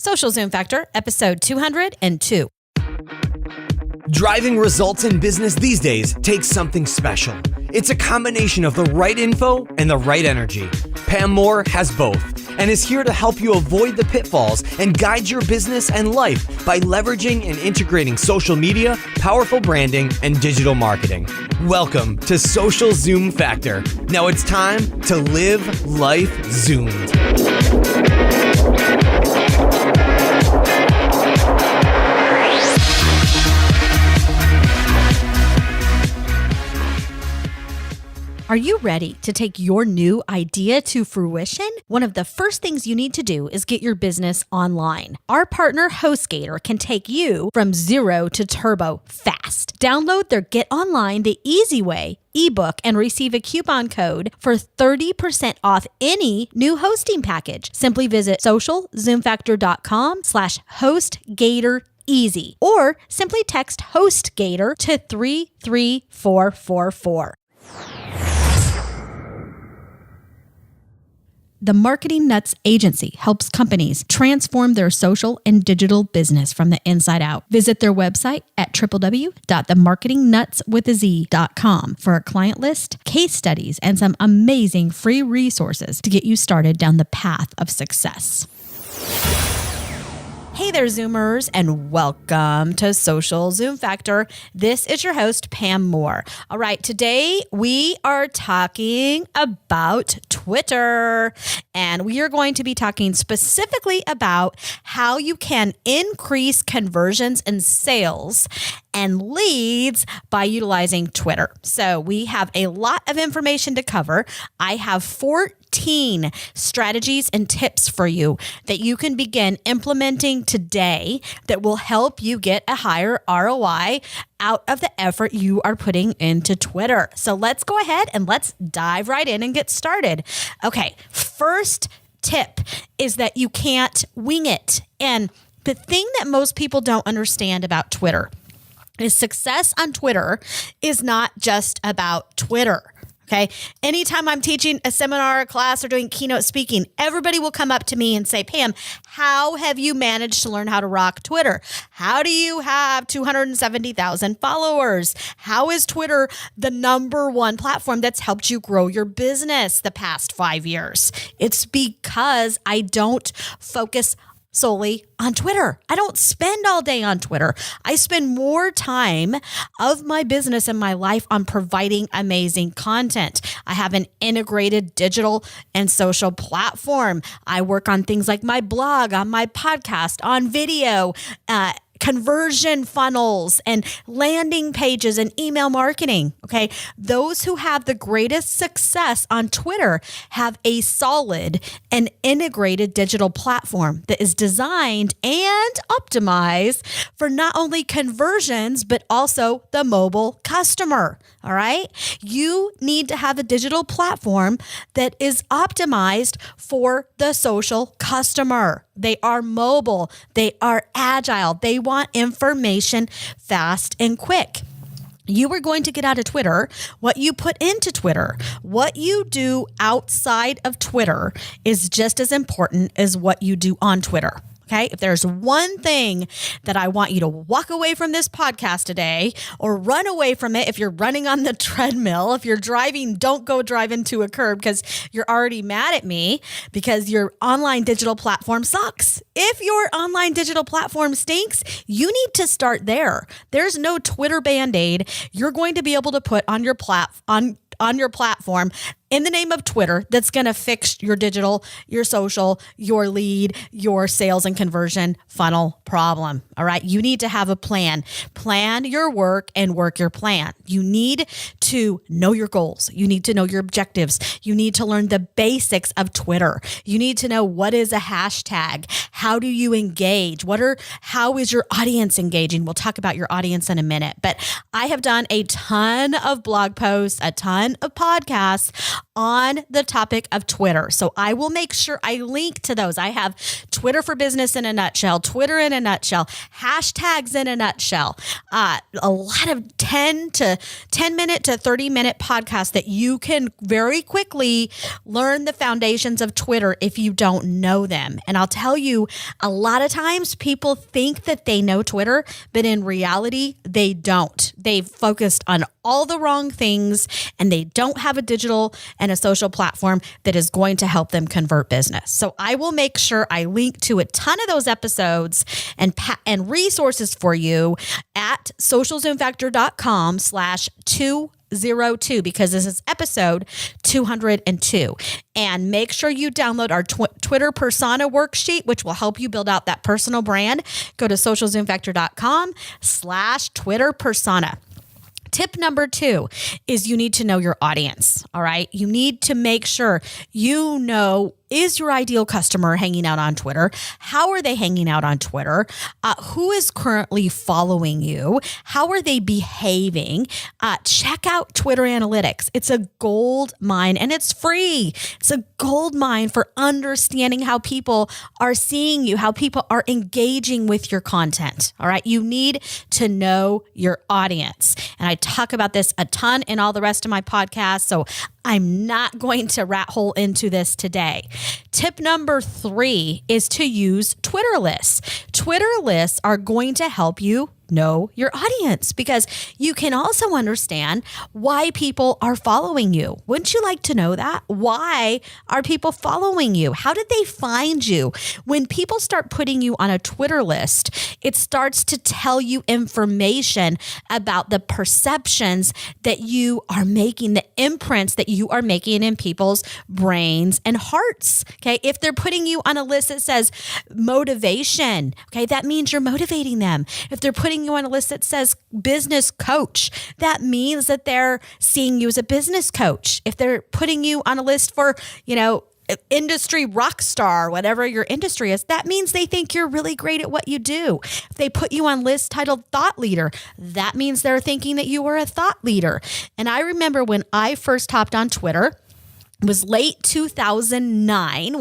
Social Zoom Factor, episode 202. Driving results in business these days takes something special. It's a combination of the right info and the right energy. Pam Moore has both and is here to help you avoid the pitfalls and guide your business and life by leveraging and integrating social media, powerful branding, and digital marketing. Welcome to Social Zoom Factor. Now it's time to live life zoomed. Are you ready to take your new idea to fruition? One of the first things you need to do is get your business online. Our partner HostGator can take you from zero to turbo fast. Download their Get Online the Easy Way ebook and receive a coupon code for 30% off any new hosting package. Simply visit socialzoomfactor.com/HostGatorEasy or simply text HostGator to 33444. The Marketing Nuts Agency helps companies transform their social and digital business from the inside out. Visit their website at www.themarketingnutswithaz.com for a client list, case studies, and some amazing free resources to get you started down the path of success. Hey there, Zoomers, and welcome to Social Zoom Factor. This is your host, Pam Moore. All right, today we are talking about Twitter, and we are going to be talking specifically about how you can increase conversions and sales and leads by utilizing Twitter. So we have a lot of information to cover. I have 14 strategies and tips for you that you can begin implementing today that will help you get a higher ROI out of the effort you are putting into Twitter. So let's go ahead and let's dive right in and get started. Okay, first tip is that you can't wing it. And the thing that most people don't understand about Twitter is success on Twitter is not just about Twitter. Okay. Anytime I'm teaching a seminar, a class, or doing keynote speaking, everybody will come up to me and say, Pam, how have you managed to learn how to rock Twitter? How do you have 270,000 followers? How is Twitter the number one platform that's helped you grow your business the past 5 years? It's because I don't focus solely on Twitter. I don't spend all day on Twitter. I spend more time of my business and my life on providing amazing content. I have an integrated digital and social platform. I work on things like my blog, on my podcast, on video, conversion funnels and landing pages and email marketing. Okay. Those who have the greatest success on Twitter have a solid and integrated digital platform that is designed and optimized for not only conversions, but also the mobile customer. All right. You need to have a digital platform that is optimized for the social customer. They are mobile. They are agile. They want information fast and quick. You are going to get out of Twitter what you put into Twitter. What you do outside of Twitter is just as important as what you do on Twitter. Okay, if there's one thing that I want you to walk away from this podcast today or run away from it if you're running on the treadmill, if you're driving, don't go drive into a curb because you're already mad at me because your online digital platform sucks. If your online digital platform stinks, you need to start there. There's no Twitter Band-Aid you're going to be able to put on your platform in the name of Twitter that's going to fix your digital, your social, your lead, your sales and conversion funnel problem. All right. You need to have a plan. Plan your work and work your plan. You need to know your goals. You need to know your objectives. You need to learn the basics of Twitter. You need to know what is a hashtag. How do you engage? How is your audience engaging? We'll talk about your audience in a minute, but I have done a ton of blog posts, a ton of podcasts on the topic of Twitter. So I will make sure I link to those. I have Twitter for Business in a nutshell, Twitter in a nutshell, hashtags in a nutshell, a lot of 10 minute to 30-minute podcasts that you can very quickly learn the foundations of Twitter if you don't know them. And I'll tell you, a lot of times people think that they know Twitter, but in reality, they don't. They've focused on all the wrong things and they don't have a digital and a social platform that is going to help them convert business. So I will make sure I link to a ton of those episodes and resources for you at socialzoomfactor.com/202 because this is episode 202. And make sure you download our Twitter persona worksheet, which will help you build out that personal brand. Go to socialzoomfactor.com/Twitter persona. Tip number 2 is you need to know your audience. All right. You need to make sure you know, is your ideal customer hanging out on Twitter? How are they hanging out on Twitter? Who is currently following you? How are they behaving? Check out Twitter analytics. It's a gold mine and it's free. It's a gold mine for understanding how people are seeing you, how people are engaging with your content. All right. You need to know your audience. And I talk about this a ton in all the rest of my podcasts. So I'm not going to rat hole into this today. Tip number 3 is to use Twitter lists. Twitter lists are going to help you know your audience because you can also understand why people are following you. Wouldn't you like to know that? Why are people following you? How did they find you? When people start putting you on a Twitter list, it starts to tell you information about the perceptions that you are making, the imprints that you are making in people's brains and hearts. Okay. If they're putting you on a list that says motivation, okay, that means you're motivating them. If they're putting you on a list that says business coach, that means that they're seeing you as a business coach. If they're putting you on a list for, industry rock star, whatever your industry is, that means they think you're really great at what you do. If they put you on lists titled thought leader, that means they're thinking that you are a thought leader. And I remember when I first hopped on Twitter, it was late 2009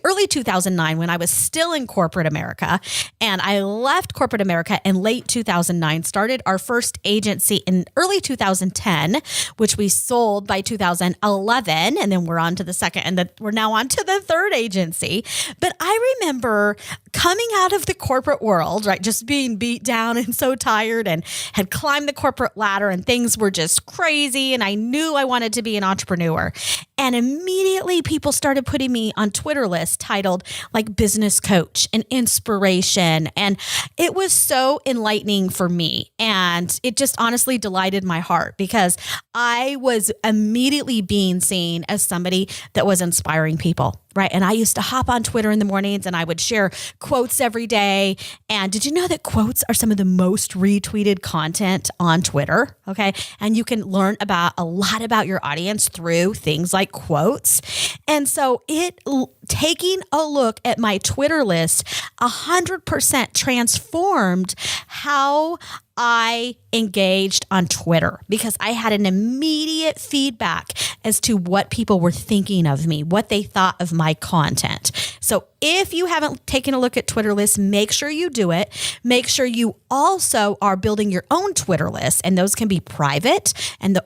early 2009 when I was still in corporate America. And I left corporate America in late 2009, started our first agency in early 2010, which we sold by 2011. And then we're on to the second, and we're now on to the third agency. But I remember coming out of the corporate world, right, just being beat down and so tired and had climbed the corporate ladder and things were just crazy. And I knew I wanted to be an entrepreneur. And immediately people started putting me on Twitter lists titled like business coach and inspiration. And it was so enlightening for me. And it just honestly delighted my heart because I was immediately being seen as somebody that was inspiring people. Right. And I used to hop on Twitter in the mornings and I would share quotes every day. And did you know that quotes are some of the most retweeted content on Twitter? Okay. And you can learn about a lot about your audience through things like quotes. And so taking a look at my Twitter list 100% transformed how I engaged on Twitter because I had an immediate feedback as to what people were thinking of me, what they thought of my content. So if you haven't taken a look at Twitter lists, make sure you do it. Make sure you also are building your own Twitter list, and those can be private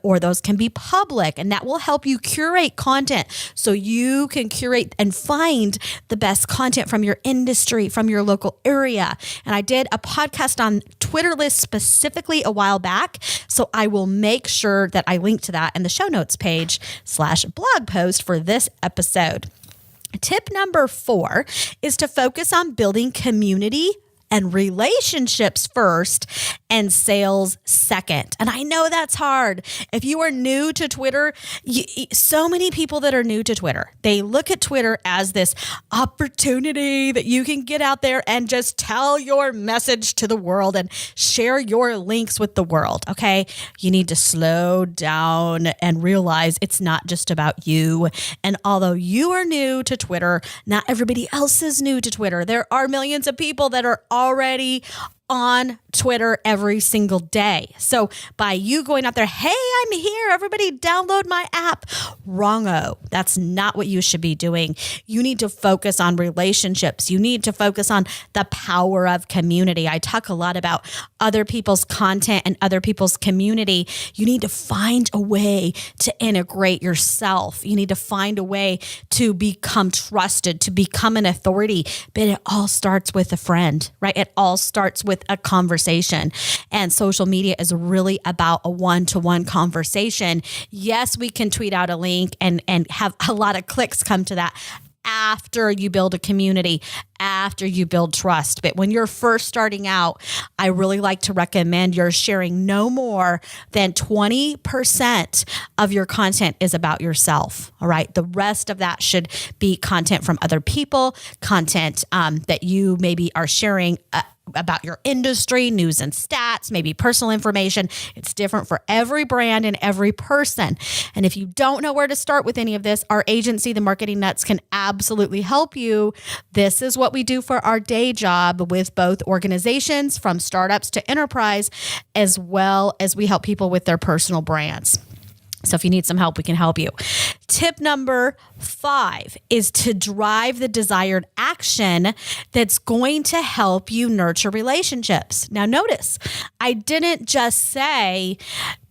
or those can be public, and that will help you curate content so you can curate and find the best content from your industry, from your local area. And I did a podcast on Twitter lists specifically a while back, so I will make sure that I link to that in the show notes page /blog post for this episode. Tip number 4 is to focus on building community and relationships first and sales second. And I know that's hard. If you are new to Twitter, so many people that are new to Twitter, they look at Twitter as this opportunity that you can get out there and just tell your message to the world and share your links with the world. Okay. You need to slow down and realize it's not just about you. And although you are new to Twitter, not everybody else is new to Twitter. There are millions of people that are already on Twitter every single day. So by you going out there, hey, I'm here, everybody download my app. Wrong-o. That's not what you should be doing. You need to focus on relationships. You need to focus on the power of community. I talk a lot about other people's content and other people's community. You need to find a way to integrate yourself. You need to find a way to become trusted, to become an authority. But it all starts with a friend, right? It all starts with a conversation. And social media is really about a one-to-one conversation. Yes, we can tweet out a link and have a lot of clicks come to that after you build a community, after you build trust. But when you're first starting out, I really like to recommend you're sharing no more than 20% of your content is about yourself. All right. The rest of that should be content from other people, content that you maybe are sharing about your industry, news and stats, maybe personal information. It's different for every brand and every person. And if you don't know where to start with any of this, our agency, The Marketing Nuts, can absolutely help you. This is what we do for our day job with both organizations, from startups to enterprise, as well as we help people with their personal brands. So if you need some help, we can help you. Tip number 5 is to drive the desired action that's going to help you nurture relationships. Now notice, I didn't just say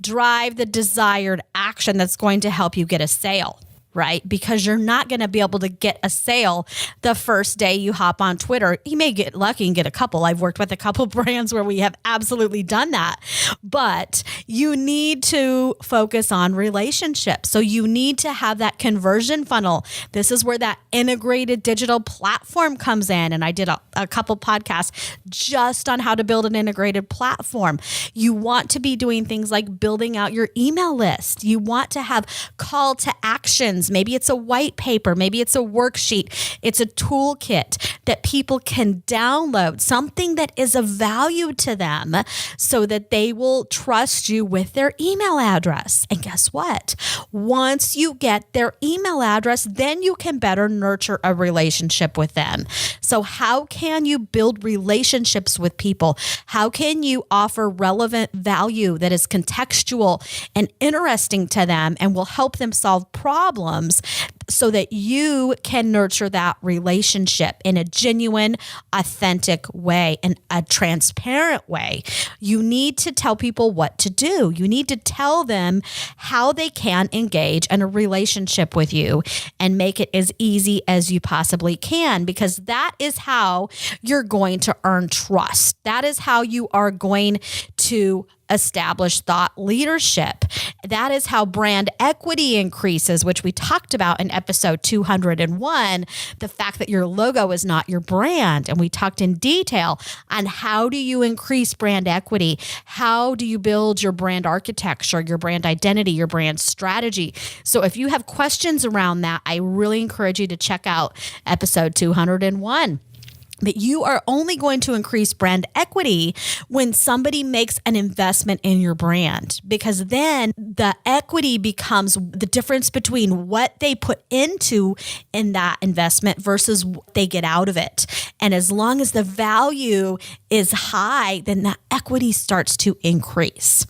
drive the desired action that's going to help you get a sale, right? Because you're not going to be able to get a sale the first day you hop on Twitter. You may get lucky and get a couple. I've worked with a couple brands where we have absolutely done that, but you need to focus on relationships. So you need to have that conversion funnel. This is where that integrated digital platform comes in. And I did a couple podcasts just on how to build an integrated platform. You want to be doing things like building out your email list. You want to have call to actions. Maybe it's a white paper. Maybe it's a worksheet. It's a toolkit that people can download, something that is of value to them so that they will trust you with their email address. And guess what? Once you get their email address, then you can better nurture a relationship with them. So how can you build relationships with people? How can you offer relevant value that is contextual and interesting to them and will help them solve problems so that you can nurture that relationship in a genuine, authentic way and a transparent way? You need to tell people what to do. You need to tell them how they can engage in a relationship with you and make it as easy as you possibly can, because that is how you're going to earn trust. That is how you are going to establish thought leadership. That is how brand equity increases, which we talked about in episode 201, the fact that your logo is not your brand. And we talked in detail on how do you increase brand equity? How do you build your brand architecture, your brand identity, your brand strategy? So if you have questions around that, I really encourage you to check out episode 201. That you are only going to increase brand equity when somebody makes an investment in your brand, because then the equity becomes the difference between what they put into in that investment versus what they get out of it. And as long as the value is high, then that equity starts to increase.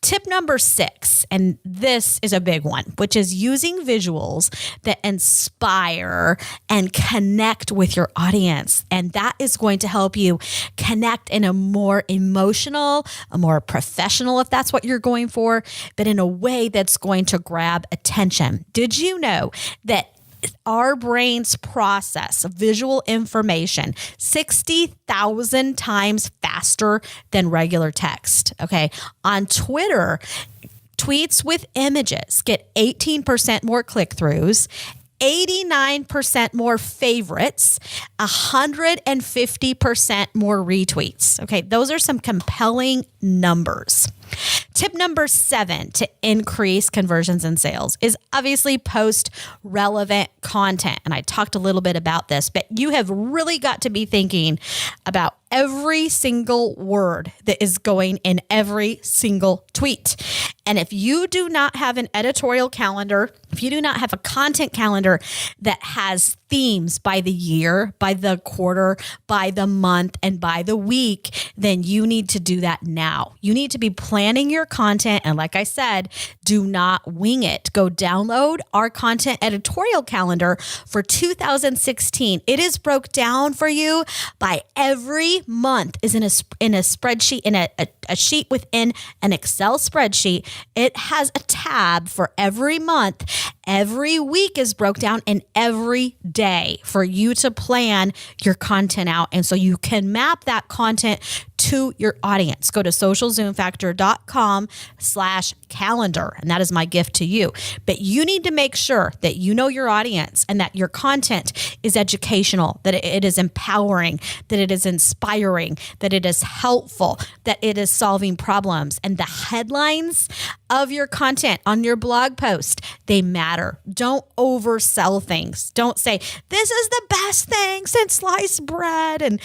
Tip number 6, and this is a big one, which is using visuals that inspire and connect with your audience. And that is going to help you connect in a more emotional, a more professional, if that's what you're going for, but in a way that's going to grab attention. Did you know that our brains process visual information 60,000 times faster than regular text? Okay. On Twitter, tweets with images get 18% more click-throughs, 89% more favorites, 150% more retweets. Okay, those are some compelling numbers. Tip number 7 to increase conversions and sales is obviously post relevant content. And I talked a little bit about this, but you have really got to be thinking about every single word that is going in every single tweet. And if you do not have an editorial calendar, if you do not have a content calendar that has themes by the year, by the quarter, by the month, and by the week, then you need to do that now. You need to be planning your content. And like I said, do not wing it. Go download our content editorial calendar for 2016. It is broke down for you by every month is in a spreadsheet, in a sheet within an Excel spreadsheet. It has a tab for every month. Every week is broke down, and every day for you to plan your content out. And so you can map that content to your audience. Go to socialzoomfactor.com/calendar. And that is my gift to you. But you need to make sure that you know your audience and that your content is educational, that it is empowering, that it is inspiring, that it is helpful, that it is solving problems. And the headlines of your content on your blog post, they matter. Don't oversell things. Don't say, this is the best thing since sliced bread. And,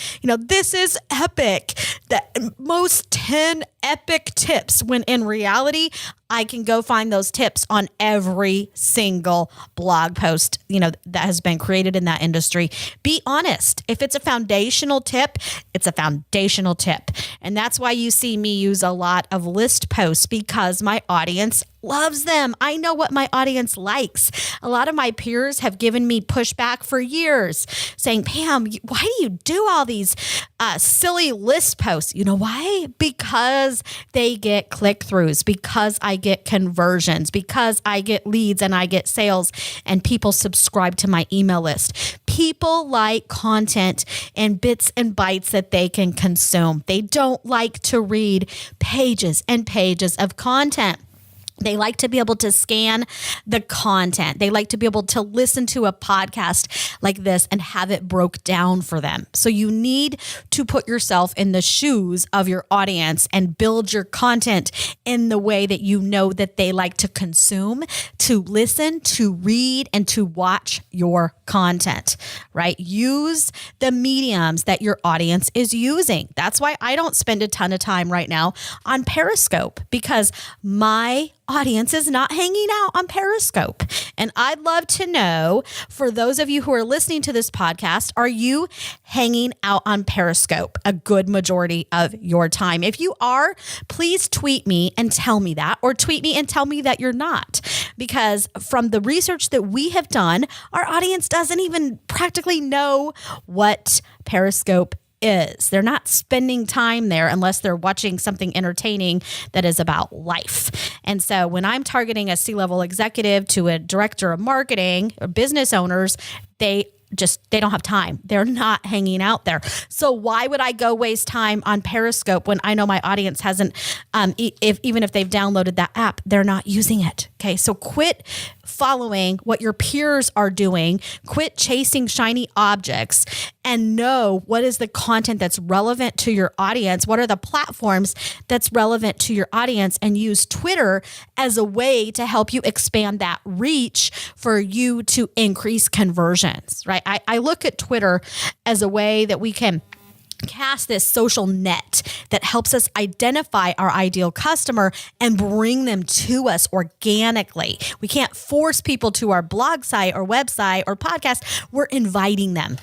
this is epic. The most 10 epic tips, when in reality, I can go find those tips on every single blog post, that has been created in that industry. Be honest. If it's a foundational tip, it's a foundational tip. And that's why you see me use a lot of list posts, because my audience loves them. I know what my audience likes. A lot of my peers have given me pushback for years saying, Pam, why do you do all these silly list posts? You know why? Because they get click-throughs, because I get conversions, because I get leads and I get sales, and people subscribe to my email list. People like content and bits and bytes that they can consume. They don't like to read pages and pages of content. They like to be able to scan the content. They like to be able to listen to a podcast like this and have it broke down for them. So you need to put yourself in the shoes of your audience and build your content in the way that you know that they like to consume, to listen, to read, and to watch your content, right? Use the mediums that your audience is using. That's why I don't spend a ton of time right now on Periscope, because my audience is not hanging out on Periscope. And I'd love to know, for those of you who are listening to this podcast, are you hanging out on Periscope a good majority of your time? If you are, please tweet me and tell me that, or tweet me and tell me that you're not. Because from the research that we have done, our audience doesn't even practically know what Periscope is. They're not spending time there unless they're watching something entertaining that is about life. And so when I'm targeting a C-level executive to a director of marketing or business owners, they don't have time. They're not hanging out there. So why would I go waste time on Periscope when I know my audience hasn't, even if they've downloaded that app, they're not using it. Okay. So quit following what your peers are doing, quit chasing shiny objects, and know what is the content that's relevant to your audience. What are the platforms that's relevant to your audience, and use Twitter as a way to help you expand that reach for you to increase conversions, right? I look at Twitter as a way that we can cast this social net that helps us identify our ideal customer and bring them to us organically. We can't force people to our blog site or website or podcast. We're inviting them.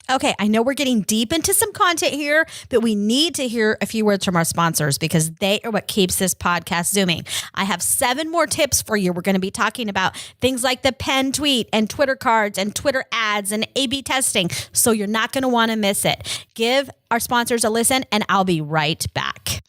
Okay, I know we're getting deep into some content here, but we need to hear a few words from our sponsors, because they are what keeps this podcast zooming. I have 7 more tips for you. We're going to be talking about things like the pen tweet and Twitter cards and Twitter ads and A/B testing, so you're not going to want to miss it. Give our sponsors a listen, and I'll be right back.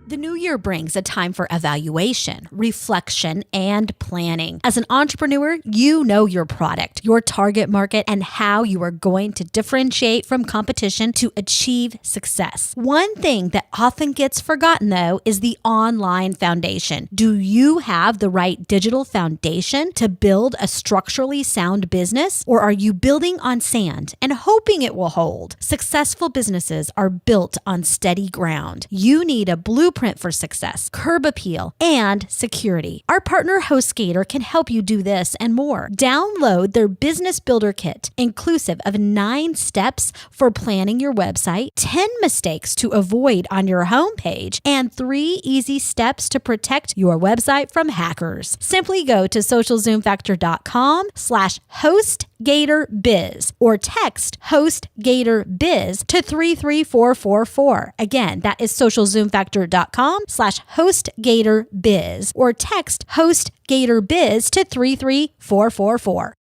The new year brings a time for evaluation, reflection, and planning. As an entrepreneur, you know your product, your target market, and how you are going to differentiate from competition to achieve success. One thing that often gets forgotten, though, is the online foundation. Do you have the right digital foundation to build a structurally sound business, or are you building on sand and hoping it will hold? Successful businesses are built on steady ground. You need a blueprint blueprint for success, curb appeal, and security. Our partner HostGator can help you do this and more. Download their Business Builder Kit, inclusive of 9 steps for planning your website, 10 mistakes to avoid on your homepage, and 3 easy steps to protect your website from hackers. Simply go to socialzoomfactor.com/HostGatorBiz or text HostGatorBiz to 33444. Again, that is socialzoomfactor.com/HostGatorBiz or text HostGatorBiz to 33444.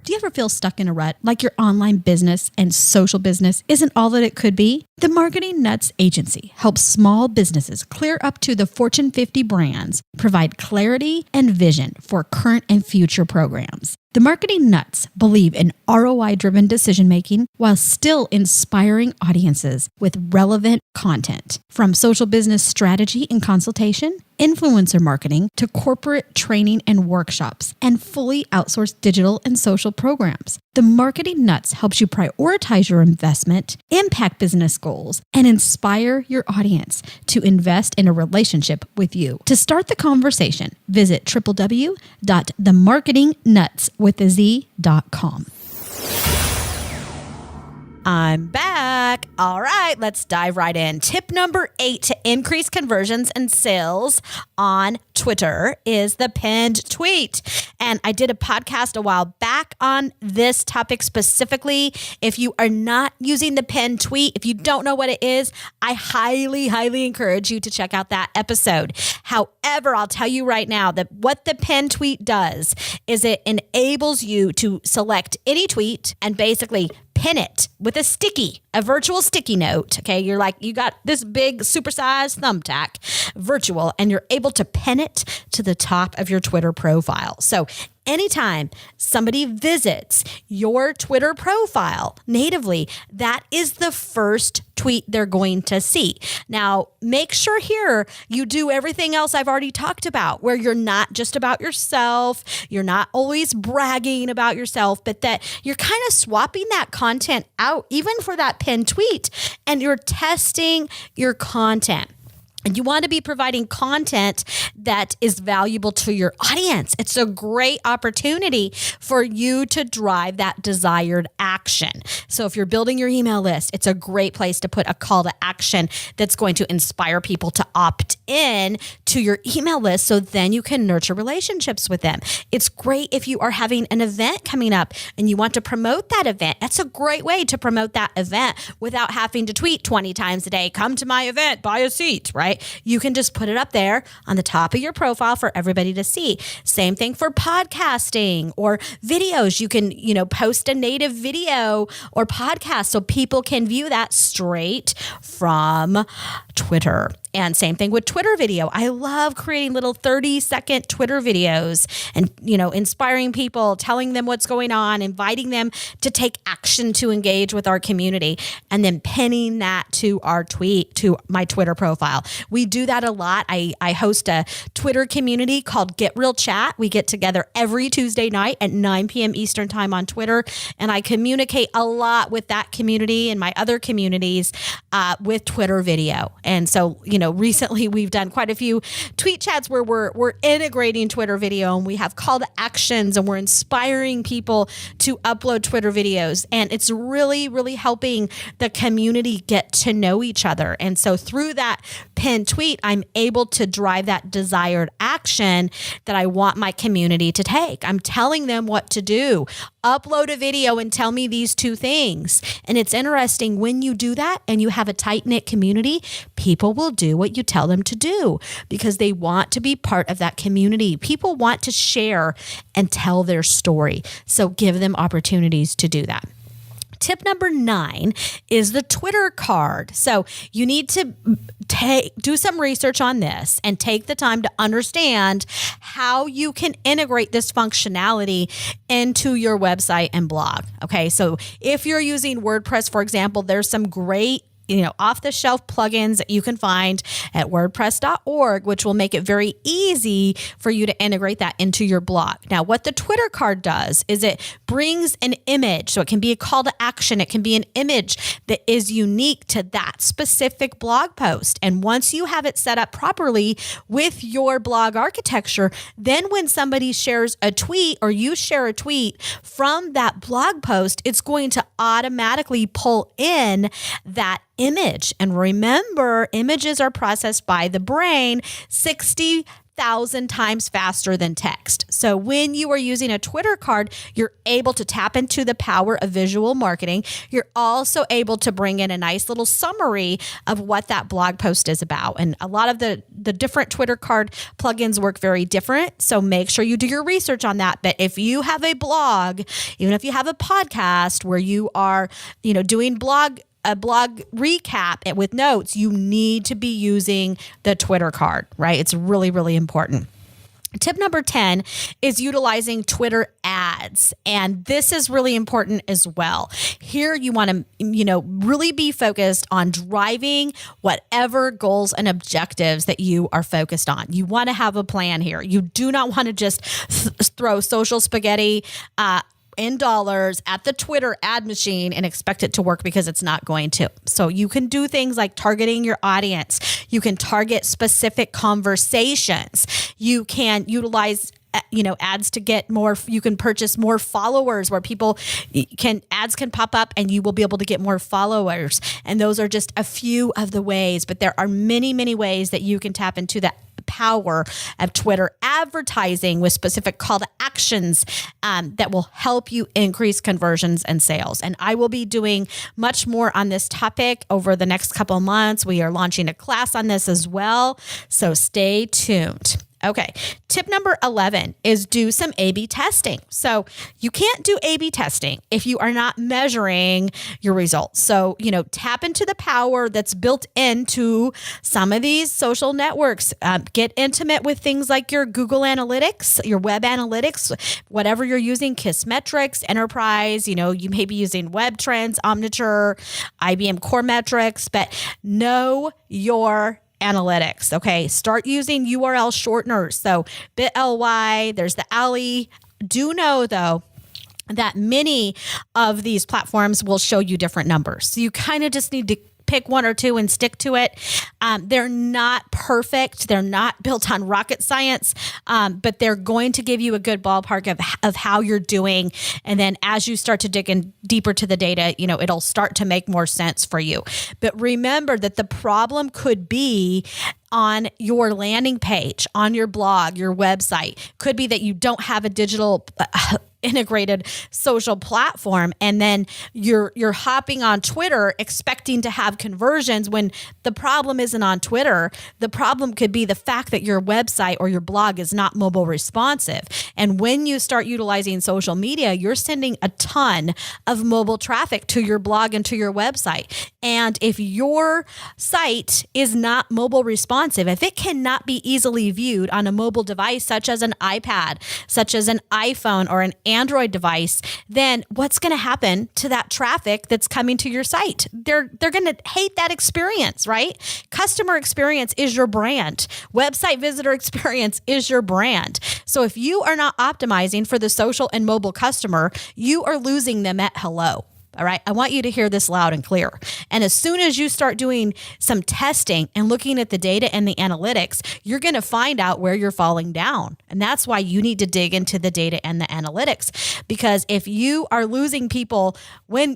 Do you ever feel stuck in a rut, like your online business and social business isn't all that it could be? The Marketing Nuts Agency helps small businesses clear up to the Fortune 50 brands, provide clarity and vision for current and future programs. The Marketing Nuts believe in ROI-driven decision-making while still inspiring audiences with relevant content. From social business strategy and consultation, influencer marketing, to corporate training and workshops, and fully outsourced digital and social programs. The Marketing Nuts helps you prioritize your investment, impact business goals, and inspire your audience to invest in a relationship with you. To start the conversation, visit www.themarketingnutswithaz.com. I'm back. All right, let's dive right in. Tip number 8 to increase conversions and sales on Twitter is the pinned tweet. And I did a podcast a while back on this topic specifically. If you are not using the pinned tweet, if you don't know what it is, I highly, highly encourage you to check out that episode. However, I'll tell you right now that what the pinned tweet does is it enables you to select any tweet and basically pin it with a virtual sticky note. Okay. You're like, you got this big supersized thumbtack virtual, and you're able to pin it to the top of your Twitter profile. So anytime somebody visits your Twitter profile natively, that is the first tweet they're going to see. Now, make sure here you do everything else I've already talked about, where you're not just about yourself, you're not always bragging about yourself, but that you're kind of swapping that content out, even for that pinned tweet, and you're testing your content. And you want to be providing content that is valuable to your audience. It's a great opportunity for you to drive that desired action. So if you're building your email list, it's a great place to put a call to action that's going to inspire people to opt in to your email list, so then you can nurture relationships with them. It's great if you are having an event coming up and you want to promote that event. That's a great way to promote that event without having to tweet 20 times a day, come to my event, buy a seat, right? You can just put it up there on the top of your profile for everybody to see. Same thing for podcasting or videos. You can, post a native video or podcast so people can view that straight from Twitter. And same thing with Twitter video. I love creating little 30-second Twitter videos and, inspiring people, telling them what's going on, inviting them to take action to engage with our community, and then pinning that to our tweet, to my Twitter profile. We do that a lot. I host a Twitter community called Get Real Chat. We get together every Tuesday night at 9 p.m. Eastern time on Twitter, and I communicate a lot with that community and my other communities with Twitter video. And so, recently we've done quite a few tweet chats where we're integrating Twitter video, and we have call to actions, and we're inspiring people to upload Twitter videos. And it's really, really helping the community get to know each other. And so through that pinned tweet, I'm able to drive that desired action that I want my community to take. I'm telling them what to do. Upload a video and tell me these 2 things. And it's interesting, when you do that and you have a tight-knit community, people will do what you tell them to do because they want to be part of that community. People want to share and tell their story. So give them opportunities to do that. Tip number 9 is the Twitter card. So you need to do some research on this and take the time to understand how you can integrate this functionality into your website and blog. Okay, so if you're using WordPress, for example, there's some great off the shelf plugins that you can find at wordpress.org, which will make it very easy for you to integrate that into your blog. Now, what the Twitter card does is it brings an image. So it can be a call to action. It can be an image that is unique to that specific blog post. And once you have it set up properly with your blog architecture, then when somebody shares a tweet or you share a tweet from that blog post, it's going to automatically pull in that image. And remember, images are processed by the brain 60,000 times faster than text. So when you are using a Twitter card, you're able to tap into the power of visual marketing. You're also able to bring in a nice little summary of what that blog post is about. And a lot of the different Twitter card plugins work very different. So make sure you do your research on that. But if you have a blog, even if you have a podcast where you are, doing a blog recap with notes, you need to be using the Twitter card, right? It's really, really important. Tip number 10 is utilizing Twitter ads. And this is really important as well. Here you want to, really be focused on driving whatever goals and objectives that you are focused on. You want to have a plan here. You do not want to just throw social spaghetti in dollars at the Twitter ad machine and expect it to work, because it's not going to. So you can do things like targeting your audience. You can target specific conversations. You can utilize ads to get more. You can purchase more followers where ads can pop up and you will be able to get more followers. And those are just a few of the ways, but there are many, many ways that you can tap into that power of Twitter advertising with specific call to actions that will help you increase conversions and sales. And I will be doing much more on this topic over the next couple of months. We are launching a class on this as well, so stay tuned. Okay. Tip number 11 is do some A/B testing. So you can't do A/B testing if you are not measuring your results. So, tap into the power that's built into some of these social networks. Get intimate with things like your Google Analytics, your web analytics, whatever you're using, Kissmetrics, Enterprise, you may be using Web Trends, Omniture, IBM Core Metrics, but know your analytics. Okay. Start using URL shorteners. So bit.ly, there's the alley. Do know though that many of these platforms will show you different numbers. So you kind of just need to pick one or two and stick to it. They're not perfect. They're not built on rocket science, but they're going to give you a good ballpark of how you're doing. And then as you start to dig in deeper to the data, it'll start to make more sense for you. But remember that the problem could be on your landing page, on your blog, your website. Could be that you don't have a digital integrated social platform, and then you're hopping on Twitter expecting to have conversions when the problem isn't on Twitter. The problem could be the fact that your website or your blog is not mobile responsive. And when you start utilizing social media, you're sending a ton of mobile traffic to your blog and to your website. And if your site is not mobile responsive, if it cannot be easily viewed on a mobile device such as an iPad, such as an iPhone or an Android device, then what's going to happen to that traffic that's coming to your site? They're going to hate that experience, right? Customer experience is your brand. Website visitor experience is your brand. So if you are not optimizing for the social and mobile customer, you are losing them at hello. All right. I want you to hear this loud and clear. And as soon as you start doing some testing and looking at the data and the analytics, you're going to find out where you're falling down. And that's why you need to dig into the data and the analytics. Because if you are losing people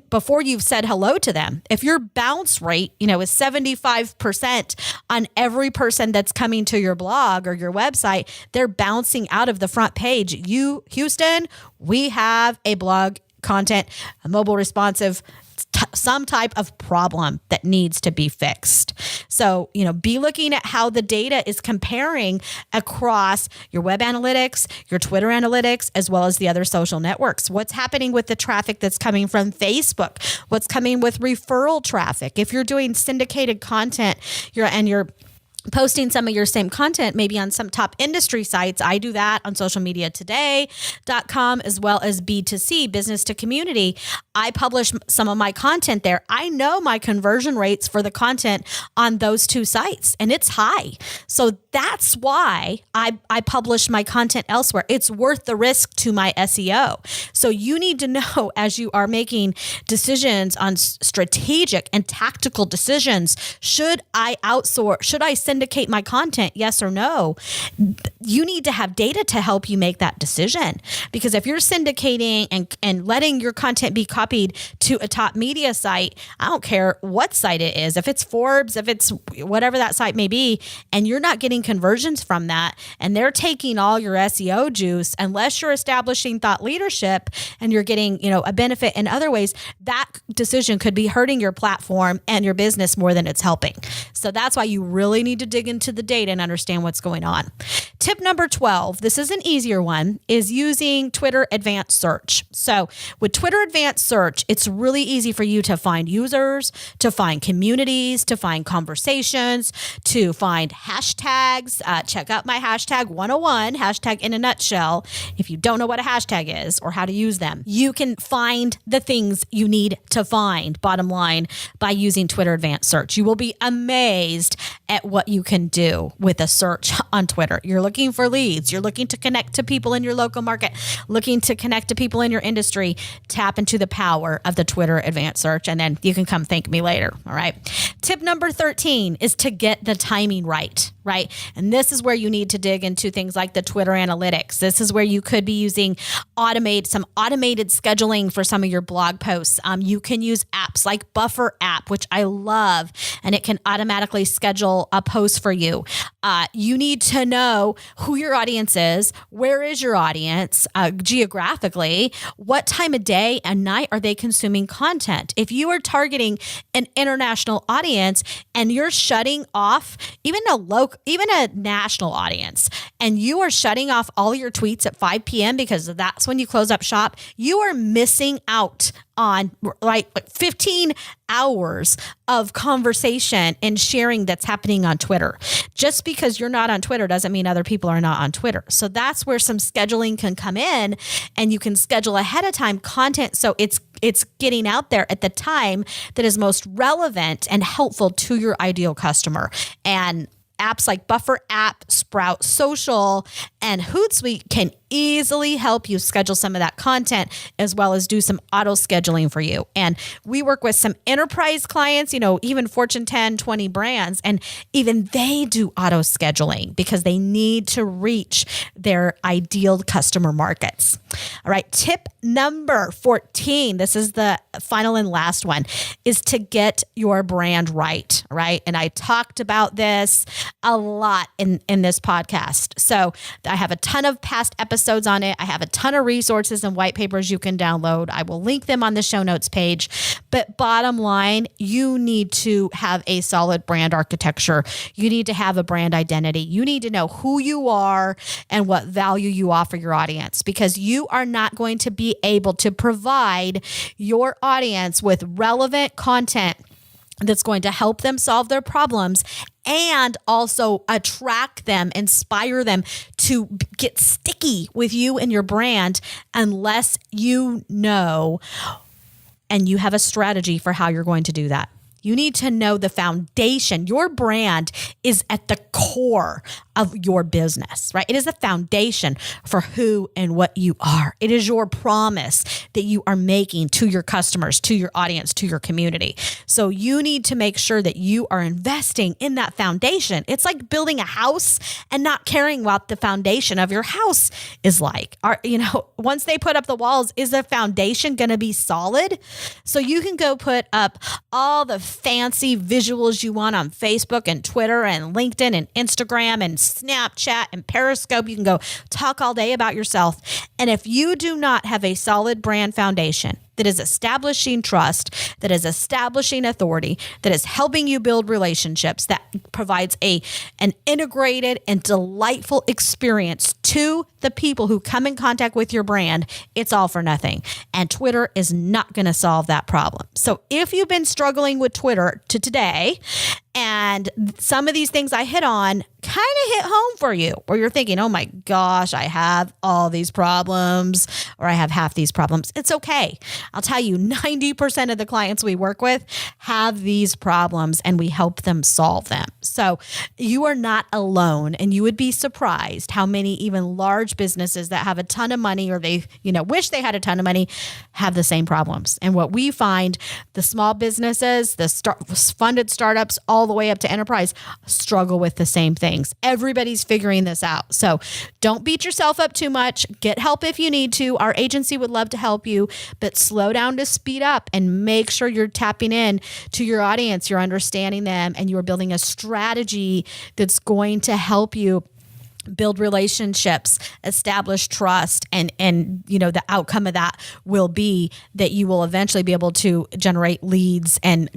before you've said hello to them, if your bounce rate, is 75% on every person that's coming to your blog or your website, they're bouncing out of the front page. Houston, we have a blog content, a mobile responsive, some type of problem that needs to be fixed. So, be looking at how the data is comparing across your web analytics, your Twitter analytics, as well as the other social networks. What's happening with the traffic that's coming from Facebook? What's coming with referral traffic? If you're doing syndicated content, you're posting some of your same content, maybe on some top industry sites. I do that on socialmediatoday.com as well as B2C, business to community. I publish some of my content there. I know my conversion rates for the content on those two sites, and it's high. So that's why I publish my content elsewhere. It's worth the risk to my SEO. So you need to know, as you are making decisions on strategic and tactical decisions, should I outsource? Should I syndicate my content? Yes or no? You need to have data to help you make that decision. Because if you're syndicating and letting your content be copied to a top media site, I don't care what site it is, if it's Forbes, if it's whatever that site may be, and you're not getting conversions from that, and they're taking all your SEO juice, unless you're establishing thought leadership and you're getting, a benefit in other ways, that decision could be hurting your platform and your business more than it's helping. So that's why you really need to dig into the data and understand what's going on. Tip number 12, this is an easier one, is using Twitter Advanced Search. So with Twitter Advanced Search, it's really easy for you to find users, to find communities, to find conversations, to find hashtags. Check out my hashtag 101, hashtag in a nutshell. If you don't know what a hashtag is or how to use them, you can find the things you need to find, bottom line, by using Twitter Advanced Search. You will be amazed at what you can do with a search on Twitter. You're looking for leads. You're looking to connect to people in your local market, looking to connect to people in your industry. Tap into the power of the Twitter Advanced Search, and then you can come thank me later. All right. Tip number 13 is to get the timing right? And this is where you need to dig into things like the Twitter analytics. This is where you could be using some automated scheduling for some of your blog posts. You can use apps like Buffer app, which I love, and it can automatically schedule a post for you. You need to know who your audience is. Where is your audience geographically? What time of day and night are they consuming content? If you are targeting an international audience and you're shutting off even a national audience, and you are shutting off all your tweets at 5 p.m. because that's when you close up shop, you are missing out on like 15 hours of conversation and sharing that's happening on Twitter. Just because you're not on Twitter doesn't mean other people are not on Twitter. So that's where some scheduling can come in, and you can schedule ahead of time content so it's getting out there at the time that is most relevant and helpful to your ideal customer. And apps like Buffer app, Sprout Social, and Hootsuite can easily help you schedule some of that content, as well as do some auto scheduling for you. And we work with some enterprise clients, even Fortune 10, 20 brands, and even they do auto scheduling because they need to reach their ideal customer markets. All right. Tip number 14, this is the final and last one, is to get your brand right. And I talked about this a lot in this podcast. So I have a ton of past episodes on it. I have a ton of resources and white papers you can download. I will link them on the show notes page. But bottom line, you need to have a solid brand architecture. You need to have a brand identity. You need to know who you are and what value you offer your audience, because you are not going to be able to provide your audience with relevant content that's going to help them solve their problems and also attract them, inspire them to get sticky with you and your brand, unless you know and you have a strategy for how you're going to do that. You need to know the foundation. Your brand is at the core of your business, right? It is the foundation for who and what you are. It is your promise that you are making to your customers, to your audience, to your community. So you need to make sure that you are investing in that foundation. It's like building a house and not caring what the foundation of your house is like. Once they put up the walls, is the foundation going to be solid? So you can go put up all the fancy visuals you want on Facebook and Twitter and LinkedIn and Instagram and Snapchat and Periscope. You can go talk all day about yourself. And if you do not have a solid brand foundation, that is establishing trust, that is establishing authority, that is helping you build relationships, that provides an integrated and delightful experience to the people who come in contact with your brand, it's all for nothing. And Twitter is not going to solve that problem. So if you've been struggling with Twitter to today, and some of these things I hit on kind of hit home for you, or you're thinking, oh my gosh, I have all these problems, or I have half these problems. It's okay. I'll tell you, 90% of the clients we work with have these problems, and we help them solve them. So you are not alone, and you would be surprised how many even large businesses that have a ton of money, or they wish they had a ton of money, have the same problems. And what we find, the small businesses, the funded startups, all the way up to enterprise, struggle with the same things. Everybody's figuring this out. So don't beat yourself up too much. Get help if you need to. Our agency would love to help you, but slow down to speed up and make sure you're tapping in to your audience, you're understanding them, and you're building a strategy that's going to help you build relationships, establish trust, and the outcome of that will be that you will eventually be able to generate leads and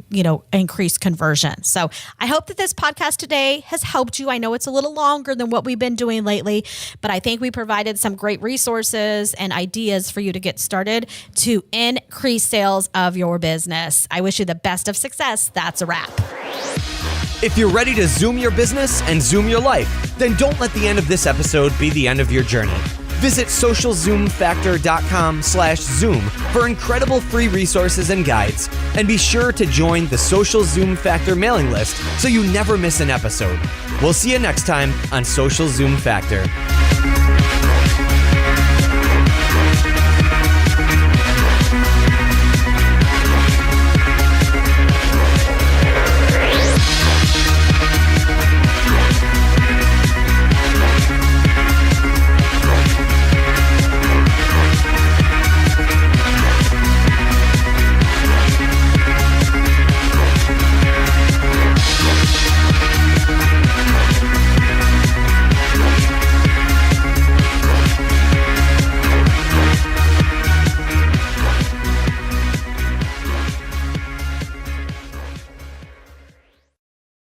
increase conversion. So I hope that this podcast today has helped you. I know it's a little longer than what we've been doing lately, but I think we provided some great resources and ideas for you to get started to increase sales of your business. I wish you the best of success. That's a wrap. If you're ready to Zoom your business and Zoom your life, then don't let the end of this episode be the end of your journey. Visit socialzoomfactor.com/Zoom for incredible free resources and guides. And be sure to join the Social Zoom Factor mailing list so you never miss an episode. We'll see you next time on Social Zoom Factor.